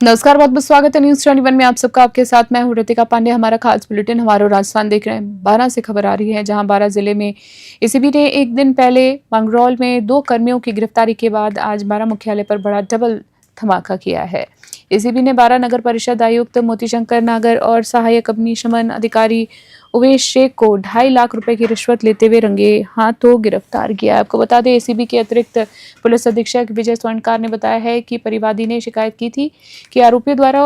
नमस्कार, बहुत बहुत स्वागत है न्यूज 21 में आप सबका। आपके साथ मैं हूं रितिका पांडे। हमारा खास बुलेटिन हमारा राजस्थान देख रहे हैं। बारां से खबर आ रही है, जहां बारां जिले में एसीबी ने एक दिन पहले मंगरौल में 2 कर्मियों की गिरफ्तारी के बाद आज बारां मुख्यालय पर बड़ा डबल धमाका किया है। एसीबी ने बारां नगर परिषद आयुक्त मोतीशंकर नागर और सहायक अग्निशमन अधिकारी उवेश शेख को 2.5 लाख रुपए की रिश्वत लेते हुए रंगे हाथों गिरफ्तार किया। आपको बता दें, एसीबी के अतिरिक्त पुलिस अधीक्षक विजय स्वर्णकार ने बताया है कि परिवादी ने शिकायत की थी कि आरोपियों द्वारा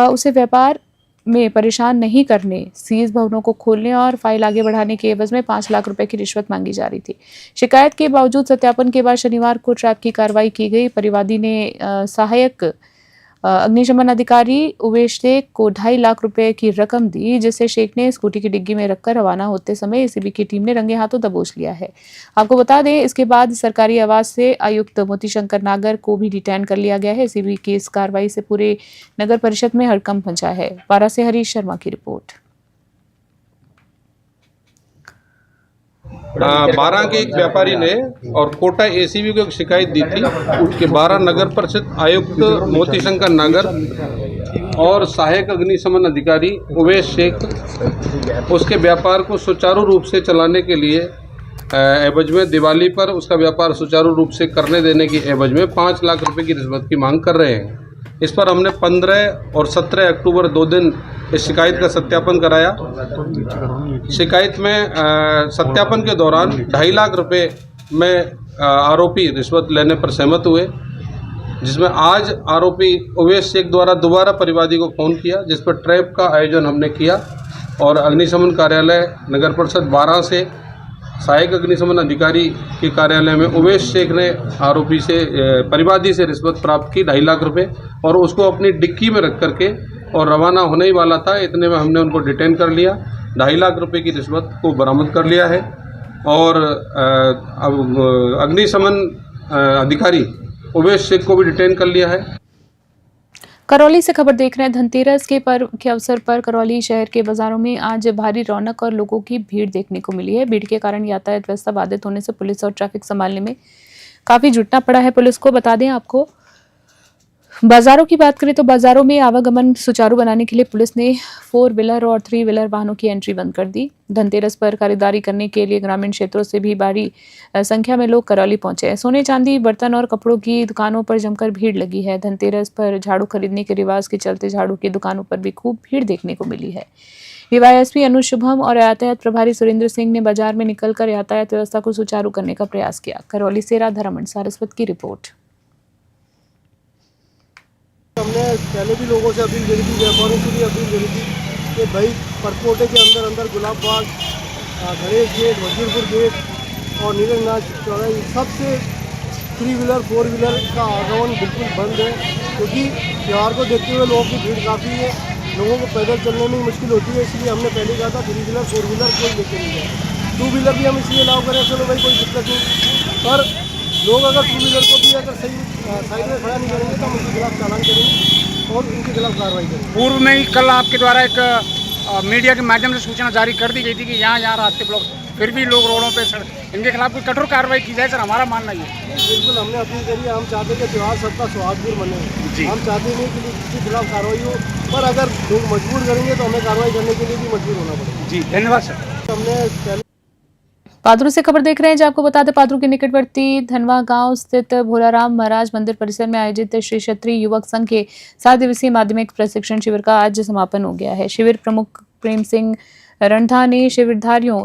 उसे व्यापार में परेशान नहीं करने, सीज भवनों को खोलने और फाइल आगे बढ़ाने के एवज में 5 लाख रुपए की रिश्वत मांगी जा रही थी। शिकायत के बावजूद सत्यापन के बाद शनिवार को ट्रैप की कार्रवाई की गई। परिवादी ने सहायक अग्निशमन अधिकारी उवेश शेख को 2.5 लाख रुपए की रकम दी, जिसे शेख ने स्कूटी की डिग्गी में रखकर रवाना होते समय एसीबी की टीम ने रंगे हाथों दबोच लिया है। आपको बता दें, इसके बाद सरकारी आवास से आयुक्त मोतीशंकर नागर को भी डिटेन कर लिया गया है। एसीबी की इस कार्रवाई से पूरे नगर परिषद में हड़कंप मचा है। बारां से हरीश शर्मा की रिपोर्ट। बारां के एक व्यापारी ने और कोटा एसीबी को एक शिकायत दी थी कि बारां नगर परिषद आयुक्त मोतीशंकर नागर और सहायक अग्निशमन अधिकारी उवेश शेख उसके व्यापार को सुचारू रूप से चलाने के लिए एवज में दिवाली पर उसका व्यापार सुचारू रूप से करने देने की एवज में 5 लाख रुपए की रिश्वत की मांग कर रहे हैं। इस पर हमने 15 और 17 अक्टूबर 2 दिन इस शिकायत का सत्यापन कराया। शिकायत में सत्यापन के दौरान 2.5 लाख रुपए में आरोपी रिश्वत लेने पर सहमत हुए, जिसमें आज आरोपी उवेश शेख द्वारा दोबारा परिवादी को फ़ोन किया, जिस पर ट्रैप का आयोजन हमने किया और अग्निशमन कार्यालय नगर परिषद बारां से सहायक अग्निशमन अधिकारी के कार्यालय में उवेश शेख ने आरोपी से परिवादी से रिश्वत प्राप्त की 2.5 लाख रुपए और उसको अपनी डिक्की में रख करके और रवाना होने ही वाला था। इतने में हमने उनको डिटेन कर लिया। 2.5 लाख रुपए की रिश्वत को बरामद कर लिया है और अब अग्निशमन अधिकारी उवेश शेख को भी डिटेन कर लिया है। करौली से खबर देख रहे हैं। धनतेरस के पर्व के अवसर पर करौली शहर के बाजारों में आज भारी रौनक और लोगों की भीड़ देखने को मिली है। भीड़ के कारण यातायात व्यवस्था बाधित होने से पुलिस और ट्रैफिक संभालने में काफी जुटना पड़ा है पुलिस को। बता दें आपको, बाजारों की बात करें तो बाजारों में आवागमन सुचारू बनाने के लिए पुलिस ने 4 व्हीलर और 3 व्हीलर वाहनों की एंट्री बंद कर दी। धनतेरस पर खरीदारी करने के लिए ग्रामीण क्षेत्रों से भी भारी संख्या में लोग करौली पहुंचे हैं। सोने चांदी, बर्तन और कपड़ों की दुकानों पर जमकर भीड़ लगी है। धनतेरस पर झाड़ू खरीदने के रिवाज के चलते झाड़ू की दुकानों पर भी खूब भीड़ देखने को मिली है। डीवाईएसपी अनुज शुभम और यातायात प्रभारी सुरेंद्र सिंह ने बाजार में निकलकर यातायात व्यवस्था को सुचारू करने का प्रयास किया। करौली से राधारमण सारस्वत की रिपोर्ट। हमने पहले भी लोगों से अपील करी थी, व्यापारियों से भी अपील करी थी कि भाई परकोटे के अंदर गुलाब बाग, गणेश गेट, वजीरपुर गेट और नीरजनाथ चौराहे सबसे 3 व्हीलर 4 व्हीलर का आगमन बिल्कुल बंद है, क्योंकि त्यौहार को देखते हुए लोगों की भीड़ काफ़ी है। लोगों को पैदल चलने में मुश्किल होती है, इसलिए हमने पहले कहा था 3 व्हीलर 4 व्हीलर कोई लेके नहीं जाए। 2 व्हीलर भी हम इसलिए अलाउ करें, चलो भाई कोई दिक्कत नहीं, पर लोग अगर 2 व्हीलर को भी अगर सही साइड में खड़ा नहीं करेंगे तो हम उनके खिलाफ चालान करेंगे और उनके खिलाफ कार्रवाई करेंगे। पूर्व में ही कल आपके द्वारा एक मीडिया के माध्यम से सूचना जारी कर दी गई थी कि यहाँ रास्ते ब्लॉक, फिर भी लोग रोडों पे इनके खिलाफ कोई कठोर कार्रवाई की जाए। सर, हमारा मानना ये बिल्कुल हमने अपील करी है। हम चाहते कि त्यौहार सबका सौहार्दपूर्ण बने। हम चाहते नहीं कि किसी के खिलाफ कार्रवाई हो, पर अगर लोग मजबूर करेंगे तो हमें कार्रवाई करने के लिए भी मजबूर होना पड़ेगा। जी, धन्यवाद सर। हमने पहले पादरू से खबर देख रहे हैं, जहां आपको बता दें पादरू के निकटवर्ती धनवा गांव स्थित भोलाराम महाराज मंदिर परिसर में आयोजित श्री क्षत्रिय युवक संघ के 7 दिवसीय माध्यमिक प्रशिक्षण शिविर का आज समापन हो गया है। शिविर प्रमुख प्रेम सिंह रणधा ने शिविरधारियों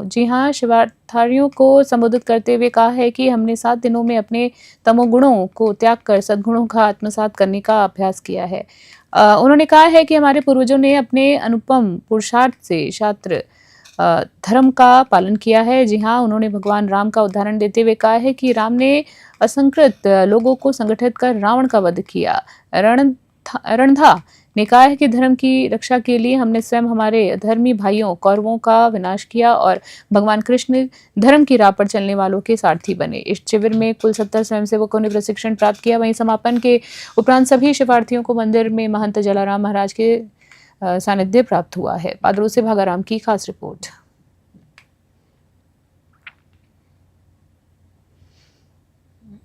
को संबोधित करते हुए कहा है कि हमने 7 दिनों में अपने तमोगुणों को त्याग कर सद्गुणों का आत्मसात करने का अभ्यास किया है। उन्होंने कहा है कि हमारे पूर्वजों ने अपने अनुपम पुरुषार्थ से शास्त्र धर्म का पालन किया है। जी हाँ, उन्होंने भगवान राम का उदाहरण देते हुए कहा है कि राम ने असंकृत लोगों को संगठित कर रावण का वध किया। रणधा ने कहा है कि धर्म की रक्षा के लिए हमने स्वयं हमारे धर्मी भाइयों कौरवों का विनाश किया और भगवान कृष्ण धर्म की राह पर चलने वालों के सारथी बने। इस शिविर में कुल 70 स्वयंसेवकों ने प्रशिक्षण प्राप्त किया। वहीं समापन के उपरांत सभी शिक्षार्थियों को मंदिर में महंत जलाराम महाराज के सानिध्य प्राप्त हुआ है। पादरू से भागाराम की खास रिपोर्ट।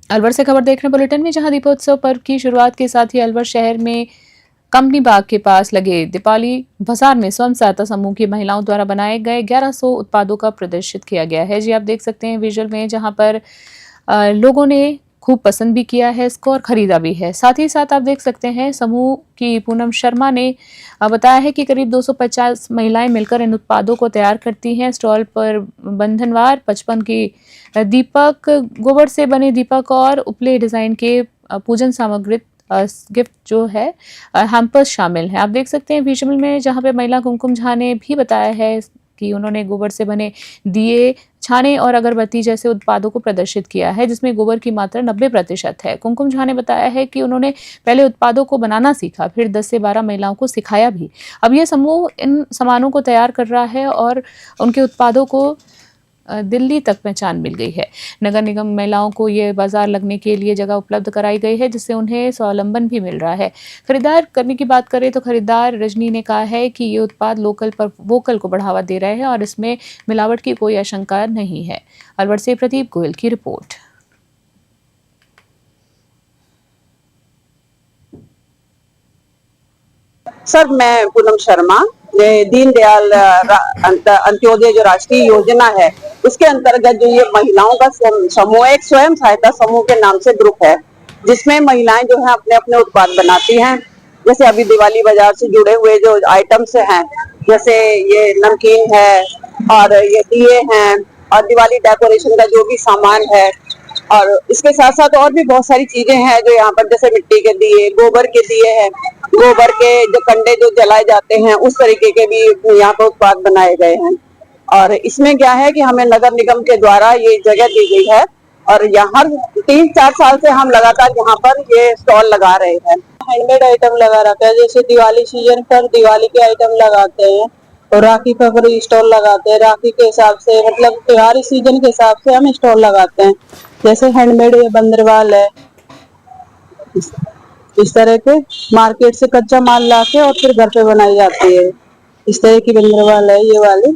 अलवर से खबर देख रहे हैं बुलेटिन में, जहां दीपोत्सव पर्व की शुरुआत के साथ ही अलवर शहर में कंपनी बाग के पास लगे दीपावली बाजार में स्वयं सहायता समूह की महिलाओं द्वारा बनाए गए 1100 उत्पादों का प्रदर्शित किया गया है। जी आप देख सकते हैं विजुअल में, जहां पर लोगों ने खूब पसंद भी किया है इसको और खरीदा भी है। साथ ही साथ आप देख सकते हैं समूह की पूनम शर्मा ने बताया है कि करीब 250 महिलाएं मिलकर इन उत्पादों को तैयार करती हैं। स्टॉल पर बंधनवार 55 की दीपक, गोबर से बने दीपक और उपले डिजाइन के पूजन सामग्री गिफ्ट जो है हैम्पर्स शामिल हैं। आप देख सकते हैं विजुअल में, जहां पे महिला कुमकुम झा ने भी बताया है कि उन्होंने गोबर से बने दिए, छाने और अगरबत्ती जैसे उत्पादों को प्रदर्शित किया है, जिसमें गोबर की मात्रा 90% है। कुमकुम झा ने बताया है कि उन्होंने पहले उत्पादों को बनाना सीखा, फिर 10 से 12 महिलाओं को सिखाया भी। अब ये समूह इन सामानों को तैयार कर रहा है और उनके उत्पादों को दिल्ली तक पहचान मिल गई है। नगर निगम महिलाओं को ये बाजार लगने के लिए जगह उपलब्ध कराई गई है, जिससे उन्हें स्वावलंबन भी मिल रहा है। खरीदार करने की बात करें तो खरीदार रजनी ने कहा है कि ये उत्पाद लोकल पर वोकल को बढ़ावा दे रहे हैं और इसमें मिलावट की कोई आशंका नहीं है। अलवर से प्रदीप गोयल की रिपोर्ट। सर, मैं पूनम शर्मा, दीनदयाल अंत्योदय जो राष्ट्रीय योजना है उसके अंतर्गत जो ये महिलाओं का समूह, एक स्वयं सहायता समूह के नाम से ग्रुप है, जिसमें महिलाएं जो है अपने अपने उत्पाद बनाती हैं। जैसे अभी दिवाली बाजार से जुड़े हुए जो आइटम्स हैं, जैसे ये नमकीन है और ये दिए हैं और दिवाली डेकोरेशन का जो भी सामान है, और इसके साथ साथ और भी बहुत सारी चीजें हैं जो यहाँ पर, जैसे मिट्टी के दिए, गोबर के दिए हैं, गोबर के जो कंडे जो जलाए जाते हैं उस तरीके के भी यहाँ पर उत्पाद बनाए गए हैं। और इसमें क्या है कि हमें नगर निगम के द्वारा ये जगह दी गई है और यहाँ 3-4 साल से हम लगातार यहाँ पर ये स्टॉल लगा रहे हैं। हैंडमेड आइटम लगा रखा है, जैसे दिवाली सीजन पर दिवाली के आइटम लगाते हैं और राखी पर स्टॉल लगाते हैं। राखी के हिसाब से, मतलब त्योहारी सीजन के हिसाब से हम स्टॉल लगाते हैं। जैसे हैंडमेड ये बंदरवाल है, इस तरह के मार्केट से कच्चा माल लाके और फिर घर पे बनाई जाती है। इस तरह की बंदरवाल है ये वाली।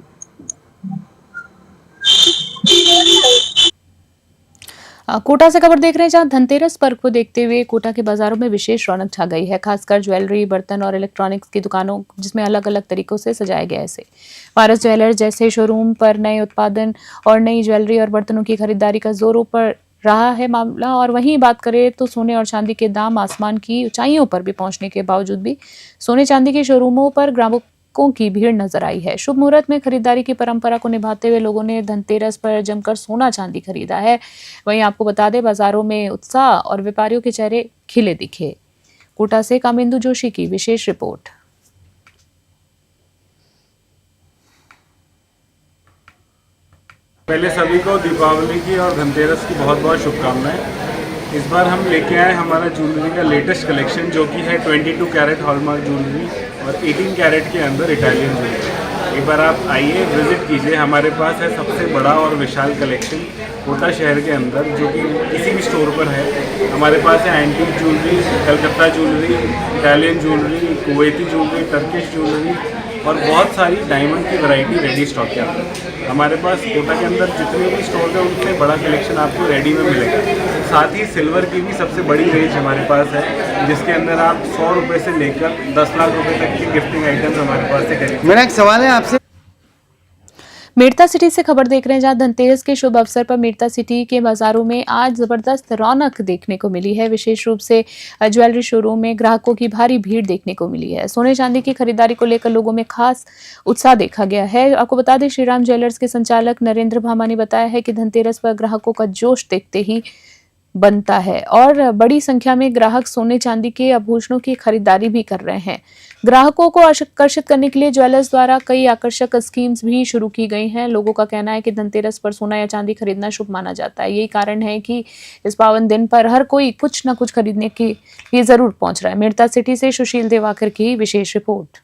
कोटा से खबर देख रहे हैं, जहां धनतेरस पर्व को देखते हुए कोटा के बाजारों में विशेष रौनक छा गई है। खासकर ज्वेलरी, बर्तन और इलेक्ट्रॉनिक्स की दुकानों, जिसमें अलग अलग तरीकों से सजाया गया है। ऐसे पारस ज्वेलर्स जैसे शोरूम पर नए उत्पादन और नई ज्वेलरी और बर्तनों की खरीदारी का जोरों पर रहा है मामला। और वहीं बात करें तो सोने और चांदी के दाम आसमान की ऊंचाइयों पर भी पहुंचने के बावजूद भी सोने चांदी के शोरूमों पर ग्राहकों की भीड़ नजर आई है। शुभ मुहूर्त में खरीदारी की परंपरा को निभाते हुए लोगों ने धनतेरस पर जमकर सोना चांदी खरीदा है। वहीं आपको बता दें, बाजारों में उत्साह और व्यापारियों के चेहरे खिले दिखे। कोटा से कामेंदु जोशी की विशेष रिपोर्ट। पहले सभी को दीपावली की और धनतेरस की बहुत बहुत शुभकामनाएं। इस बार हम लेके आए हमारा ज्वेलरी का लेटेस्ट कलेक्शन, जो कि है 22 कैरेट हॉलमार्क ज्वेलरी और 18 कैरेट के अंदर इटालियन ज्वेलरी। एक बार आप आइए, विजिट कीजिए। हमारे पास है सबसे बड़ा और विशाल कलेक्शन कोटा शहर के अंदर, जो कि किसी भी स्टोर पर है। हमारे पास है antique jewellery, Calcutta jewellery, Italian jewellery, Kuwaiti jewellery, Turkish jewellery और बहुत सारी डायमंड की वैरायटी रेडी स्टॉक के अंदर। हमारे पास कोटा के अंदर जितने भी स्टोर है उनसे बड़ा कलेक्शन आपको रेडी में मिलेगा। साथ ही सिल्वर की भी सबसे बड़ी रेंज हमारे पास है, जिसके अंदर आप 100 रुपये से लेकर 10 लाख रुपए तक की गिफ्टिंग आइटम्स हमारे पास से खरीद। मेरा एक सवाल है आपसे। मेड़ता सिटी से खबर देख रहे हैं, जहां धनतेरस के शुभ अवसर पर मेड़ता सिटी के बाजारों में आज जबरदस्त रौनक देखने को मिली है। विशेष रूप से ज्वेलरी शोरूम में ग्राहकों की भारी भीड़ देखने को मिली है। सोने चांदी की खरीदारी को लेकर लोगों में खास उत्साह देखा गया है। आपको बता दें, श्रीराम ज्वेलर्स के संचालक नरेंद्र भामा ने बताया है कि धनतेरस पर ग्राहकों का जोश देखते ही बनता है और बड़ी संख्या में ग्राहक सोने चांदी के आभूषणों की खरीदारी भी कर रहे हैं। ग्राहकों को आकर्षित करने के लिए ज्वेलर्स द्वारा कई आकर्षक स्कीम्स भी शुरू की गई हैं। लोगों का कहना है कि धनतेरस पर सोना या चांदी खरीदना शुभ माना जाता है। यही कारण है कि इस पावन दिन पर हर कोई कुछ न कुछ खरीदने के लिए जरूर पहुंच रहा है। मेड़ता सिटी से सुशील देवाकर की विशेष रिपोर्ट।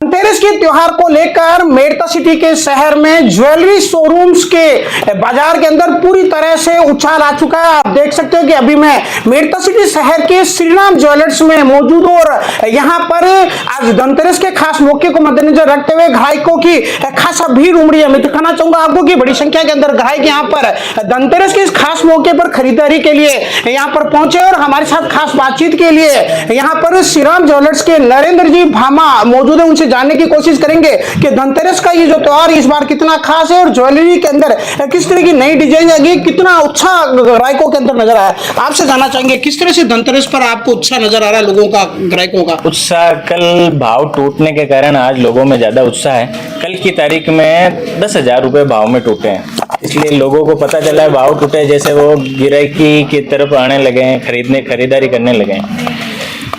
धनतेरस के त्योहार को लेकर मेड़ता सिटी के शहर में ज्वेलरी शोरूम्स के बाजार के अंदर पूरी तरह से उछाल आ चुका है। आप देख सकते हो कि अभी मैं मेड़ता सिटी शहर के श्रीराम ज्वेलर्स में मौजूद हूं और यहाँ पर आज धनतेरस के खास मौके को मद्देनजर रखते हुए ग्राहकों की खासा भीड़ उमड़ी है। मैं दिखाना चाहूंगा आपको कि बड़ी संख्या के अंदर ग्राहक यहाँ पर धनतेरस के इस खास मौके पर खरीदारी के लिए यहाँ पर पहुंचे और हमारे साथ खास बातचीत के लिए यहाँ पर श्रीराम ज्वेलर्स के नरेंद्र जी भामा मौजूद है। उनसे जानने की कोशिश करेंगे कि धनतेरस का ये जो त्योहार इस बार कितना खास है और ज्वेलरी के अंदर किस तरह की नई डिजाइन आएगी, कितना उत्साह ग्राहकों के अंदर नजर आया। आपसे जानना चाहेंगे किस तरह से धनतेरस पर आपको उत्साह नजर आ रहा है, लोगों का, ग्राहकों का उत्साह। कल भाव टूटने के कारण आज लोगों में ज्यादा उत्साह है। कल की तारीख में 10,000 रुपए भाव में टूटे हैं, इसलिए लोगों को पता चला है भाव टूटे, जैसे वो गिराकी की तरफ आने लगे हैं, खरीदारी करने लगे हैं।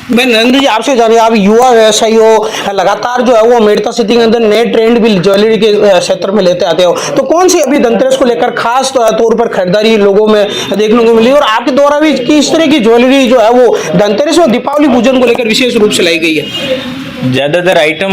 मैं नरेंद्र जी आपसे जानिए, आप युवा व्यवसायी हो, लगातार जो है वो मेड़ता सिटी के अंदर नए ट्रेंड भी ज्वेलरी के क्षेत्र में लेते आते हो, तो कौन सी अभी धनतेरस को लेकर खास तौर पर खरीदारी लोगों में देखने को मिली और आपके द्वारा भी किस तरह की ज्वेलरी जो है वो धनतेरस और दीपावली पूजन को लेकर विशेष रूप से लाई गई है? ज्यादातर आइटम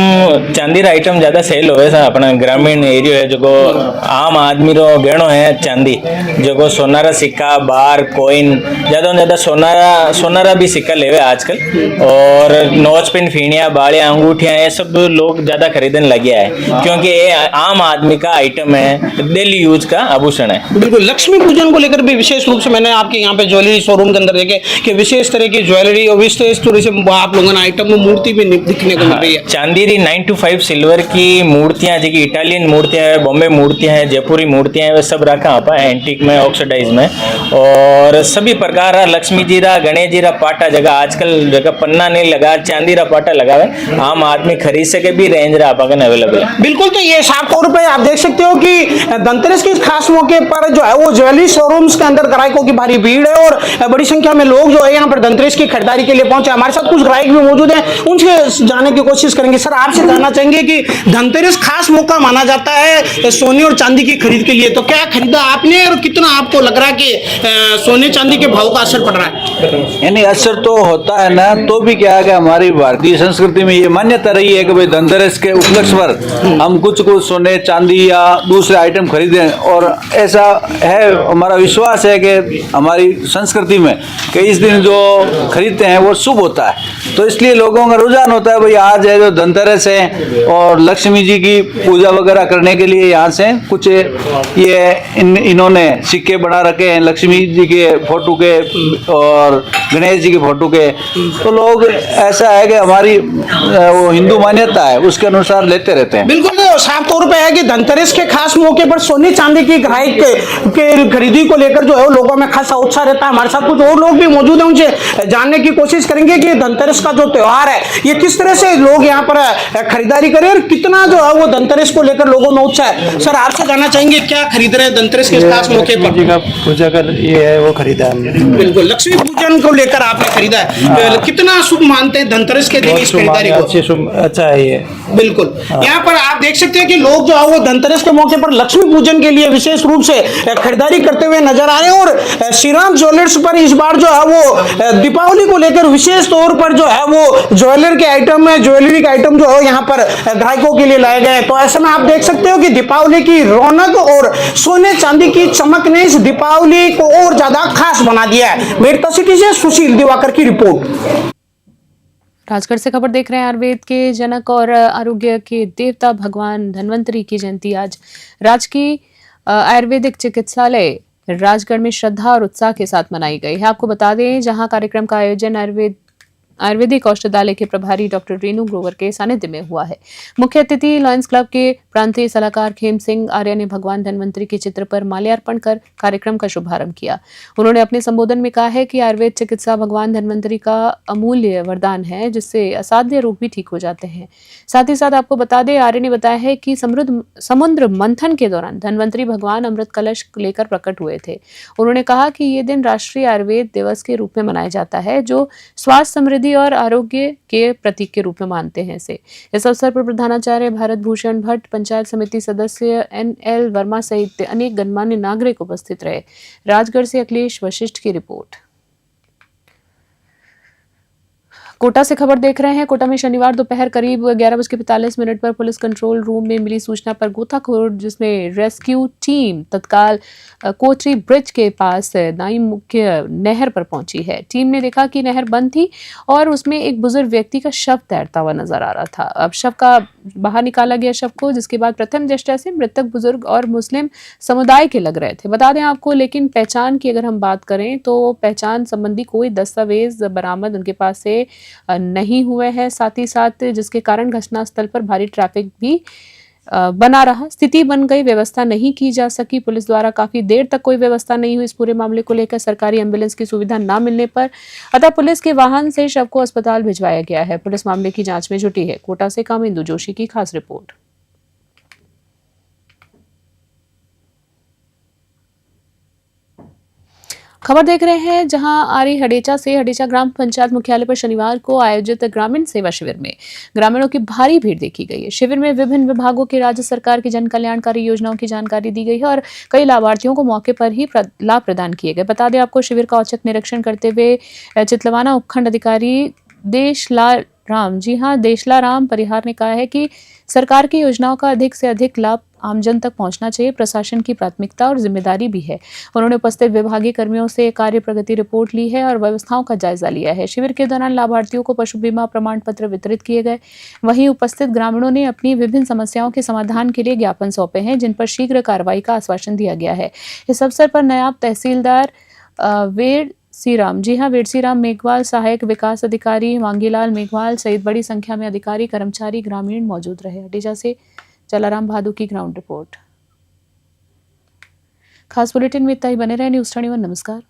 चांदी आइटम ज्यादा सेल होवे सा अपना ग्रामीण एरिया है, जो आम आदमी रो गहणो है चांदी, जो सोनारा सिक्का बार कॉइन ज्यादा सोनारा भी सिक्का लेवे आजकल, और नोच पिन फीणिया बालियां अंगूठियां ये सब लोग ज्यादा खरीदने लगे है, क्योंकि ये आम आदमी का आइटम है, डेली यूज का आभूषण है। बिल्कुल। लक्ष्मी पूजन को लेकर भी विशेष रूप से मैंने आपके यहाँ पे ज्वेलरी शोरूम के अंदर देखे कि विशेष तरह की ज्वेलरी और विशेष तरह से आप लोगों ने आइटम में मूर्ति भी दिखने को मिल रही है। चांदी 925 सिल्वर की मूर्तियां, जो इटालियन मूर्तियां है, बॉम्बे मूर्तियां है, जयपुरी मूर्तियां है, वे सब रखा आपा एंटीक में, ऑक्सीडाइज में, और सभी प्रकार लक्ष्मी जी रा गणेश जी रा पाटा जगह आजकल जगह पन्ना नहीं लगा, चांदी रा पाटा लगावे, आम आदमी खरीद सके भी रेंज रा आपा अवेलेबल है। बिल्कुल। तो ये साफ तौर पर आप देख सकते हो कि धनतेरस के खास मौके पर जो है वो ज्वेलरी शोरूम्स के अंदर ग्राहकों की भारी भीड़ है और बड़ी संख्या में लोग जो है यहाँ पर धनतेरस की खरीदारी के लिए पहुंचे। हमारे साथ कुछ ग्राहक भी मौजूद हैं, उनसे जाने की कोशिश करेंगे। सर, आपसे जानना चाहेंगे कि धनतेरस खास मौका माना जाता है सोने और चांदी की खरीद के लिए, तो क्या खरीदा आपने और कितना आपको लग रहा है कि सोने चांदी के भाव का असर पड़ रहा है? यानी असर तो होता है ना, तो भी क्या है कि हमारी भारतीय संस्कृति में ये मान्यता रही है कि भाई धनतेरस के उपलक्ष्य पर हम कुछ सोने चांदी या दूसरे आइटम खरीदें, और ऐसा है हमारा विश्वास है कि हमारी संस्कृति में कि इस दिन जो खरीदते हैं वो शुभ होता है, तो इसलिए लोगों का रुझान होता है भाई आज है जो धनतेरस है और लक्ष्मी जी की पूजा वगैरह करने के लिए यहाँ से कुछ ये इन्होंने सिक्के बना रखे हैं लक्ष्मी जी के फोटो के और गणेश जी के फोटो के, तो लोग ऐसा है कि हमारी वो हिंदू मान्यता है उसके अनुसार लेते रहते हैं। बिल्कुल। साफ तौर पे है कि धनतेरस के खास मौके पर सोने चांदी की ग्राहक के खरीदी को लेकर जो है लोगों में खासा उत्साह रहता है। हमारे साथ कुछ और लोग भी मौजूद हैं, उनसे जानने की कोशिश करेंगे कि धनतेरस का जो त्योहार है ये किस तरह से लोग यहाँ पर खरीदारी करें और कितना जो है वो धनतेरस को लेकर लोगों में उत्साह है। सर, आपसे जानना चाहेंगे क्या खरीद रहे हैं धनतेरस के खास मौके पर? जी का पूजा कर ये है वो खरीदा हमने। बिल्कुल। लक्ष्मी पूजन को लेकर आपने खरीदा है, कितना शुभ मानते हैं धनतेरस के दिन इस खरीदारी को? अच्छा है ये। बिल्कुल। यहाँ पर आप देख सकते हैं कि लोग जो है वो धनतेरस के मौके पर लक्ष्मी पूजन के लिए विशेष रूप से खरीदारी करते हुए नजर आ रहे हैं और श्रीराम ज्वेलर्स पर इस बार जो है वो दीपावली को लेकर विशेष तौर पर जो है वो ज्वेलर के आइटम में ज्वेलरी के आइटम जो है यहाँ पर ग्राहकों के लिए लाए गए। तो ऐसे में आप देख सकते हो कि दीपावली की रौनक और सोने चांदी की चमक ने इस दीपावली को और ज्यादा खास बना दिया है। मेड़ता सिटी से सुशील दिवाकर की रिपोर्ट। राजगढ़ से खबर देख रहे हैं। आयुर्वेद के जनक और आरोग्य के देवता भगवान धन्वंतरी की जयंती आज राजकीय आयुर्वेदिक चिकित्सालय राजगढ़ में श्रद्धा और उत्साह के साथ मनाई गई है। आपको बता दें, जहां कार्यक्रम का आयोजन आयुर्वेदिक औषधालय के प्रभारी डॉक्टर रेणु ग्रोवर के सानिध्य में हुआ है। मुख्य अतिथि लायंस क्लब के प्रांतीय सलाहकार खेम सिंह आर्य ने भगवान धन्वंतरी के चित्र पर माल्यार्पण कर कार्यक्रम का शुभारंभ किया। उन्होंने अपने संबोधन में कहा है कि आयुर्वेद चिकित्सा भगवान धन्वंतरी का अमूल्य वरदान है, जिससे असाध्य रोग भी ठीक हो जाते हैं। साथ ही साथ आपको बता दें, आर्य ने बताया है कि समुद्र मंथन के दौरान धन्वंतरी भगवान अमृत कलश लेकर प्रकट हुए थे। उन्होंने कहा कि ये दिन राष्ट्रीय आयुर्वेद दिवस के रूप में मनाया जाता है, जो स्वास्थ्य समृद्धि और आरोग्य के प्रतीक के रूप में मानते हैं इसे। इस अवसर पर प्रधानाचार्य भारत भूषण भट्ट, पंचायत समिति सदस्य NL वर्मा सहित अनेक गणमान्य नागरिक उपस्थित रहे। राजगढ़ से अखिलेश वशिष्ठ की रिपोर्ट। कोटा से खबर देख रहे हैं। कोटा में शनिवार दोपहर करीब 11:45 पर पुलिस कंट्रोल रूम में मिली सूचना पर गोताखोर जिसमें रेस्क्यू टीम तत्काल कोटरी ब्रिज के पास नाई मुख्य नहर पर पहुंची है। टीम ने देखा कि नहर बंद थी और उसमें एक बुजुर्ग व्यक्ति का शव तैरता हुआ नजर आ रहा था। अब शव का बाहर निकाला गया शव को, जिसके बाद प्रथम दृष्टया से मृतक बुजुर्ग और मुस्लिम समुदाय के लग रहे थे। बता दें आपको, लेकिन पहचान की अगर हम बात करें तो पहचान संबंधी कोई दस्तावेज बरामद उनके पास से नहीं हुए हैं। साथ ही साथ जिसके कारण घटनास्थल पर भारी ट्रैफिक भी बना रहा, स्थिति बन गई, व्यवस्था नहीं की जा सकी। पुलिस द्वारा काफी देर तक कोई व्यवस्था नहीं हुई इस पूरे मामले को लेकर, सरकारी एम्बुलेंस की सुविधा ना मिलने पर अतः पुलिस के वाहन से शव को अस्पताल भिजवाया गया है। पुलिस मामले की जांच में जुटी है। कोटा से कामिंदु जोशी की खास रिपोर्ट। खबर देख रहे हैं जहां आरी हडेचा से हडेचा ग्राम पंचायत मुख्यालय पर शनिवार को आयोजित ग्रामीण सेवा शिविर में ग्रामीणों की भारी भीड़ देखी गई है। शिविर में विभिन्न विभागों की राज्य सरकार की जन कल्याणकारी योजनाओं की जानकारी दी गई है और कई लाभार्थियों को मौके पर ही लाभ प्रदान किए गए। बता दें आपको, शिविर का औचक निरीक्षण करते हुए चितलवाना उपखंड अधिकारी देशलाल राम, जी हां, देशला राम परिहार ने कहा है कि सरकार की योजनाओं का अधिक से अधिक लाभ आमजन तक पहुंचना चाहिए, प्रशासन की प्राथमिकता और जिम्मेदारी भी है। उन्होंने उपस्थित विभागीय कर्मियों से कार्य प्रगति रिपोर्ट ली है और व्यवस्थाओं का जायजा लिया है। शिविर के दौरान लाभार्थियों को पशु बीमा प्रमाण पत्र वितरित किए गए। वहीं उपस्थित ग्रामीणों ने अपनी विभिन्न समस्याओं के समाधान के लिए ज्ञापन सौंपे हैं, जिन पर शीघ्र कार्रवाई का आश्वासन दिया गया है। इस अवसर पर नायब तहसीलदार वेड़सीराम, जी हां, वेड़सीराम मेघवाल, सहायक विकास अधिकारी मांगीलाल मेघवाल सहित बड़ी संख्या में अधिकारी, कर्मचारी, ग्रामीण मौजूद रहे। हडेजा से जलाराम भादु की ग्राउंड रिपोर्ट। खास बुलेटिन में इतना ही। बने रहे न्यूज़ 21। नमस्कार।